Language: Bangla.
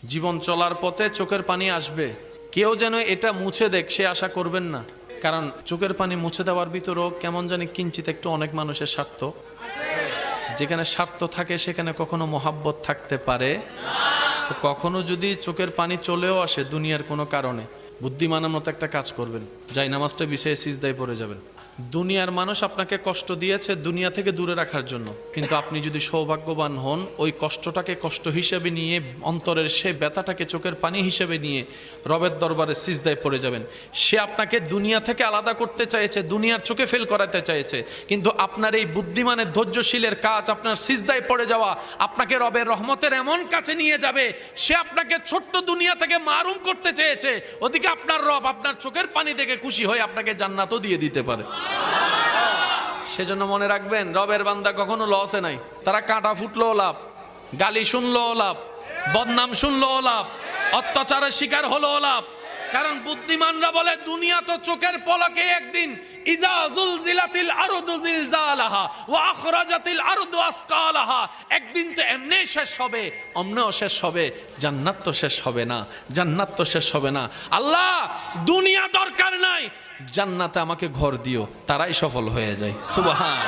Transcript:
জীবন চলার পথে চোখের পানি আসবে, কেউ যেন এটা মুছে দেখ সে আশা করবেন না। কারণ চোখের পানি মুছে দেওয়ার ভিতরেও কেমন জানি কিঞ্চিত একটু অনেক মানুষের স্বার্থ, যেখানে স্বার্থ থাকে সেখানে কখনো মহাব্বত থাকতে পারে। তো কখনো যদি চোখের পানি চলেও আসে দুনিয়ার কোনো কারণে, বুদ্ধিমানের মতো একটা কাজ করবেন, যাই নামাজটা বিছিয়ে সিজদায় পড়ে যাবেন। দুনিয়ার মানুষ আপনাকে কষ্ট দিয়েছে দুনিয়া থেকে দূরে রাখার জন্য, কিন্তু আপনি যদি সৌভাগ্যবান হন ওই কষ্টটাকে কষ্ট হিসেবে নিয়ে, অন্তরের সে ব্যথাটাকে চোখের পানি হিসেবে নিয়ে রবের দরবারে সিজদায় পড়ে যাবেন। সে আপনাকে দুনিয়া থেকে আলাদা করতে চাইছে, দুনিয়ার চোখে ফেল করাতে চাইছে, কিন্তু আপনার এই বুদ্ধিমানের ধৈর্যশীলের কাজ, আপনার সিজদায় পড়ে যাওয়া আপনাকে রবের রহমতের এমন কাছে নিয়ে যাবে। সে আপনাকে ছোট্ট দুনিয়া থেকে মারুম করতে চেয়েছে, ওদিকে আপনার রব আপনার চোখের পানি দেখে খুশি হয়ে আপনাকে জান্নাতও দিয়ে দিতে পারে। সেজন্য মনে রাখবেন, রবের বান্দা কখনো লসে নাই। তারা কাঁটা ফুটলো লাভ, গালি শুনলো লাভ, বদনাম শুনলো লাভ, অত্যাচারের শিকার হলো লাভ। কারণ বুদ্ধিমানরা বলে দুনিয়া তো চোখের পলকে একদিন, ইজা জুলজিলাতিল আরদু জিলজালাহা ওয়া আখরাজাতিল আরদু আসকালাহা, একদিন তো এমনি শেষ হবে, অমনেও শেষ হবে, জান্নাত তো শেষ হবে না, জান্নাত তো শেষ হবে না। আল্লাহ দুনিয়া দরকার নাই, জান্নাতে আমাকে ঘর দিও, তারাই সফল হয়ে যায়। সুবহান।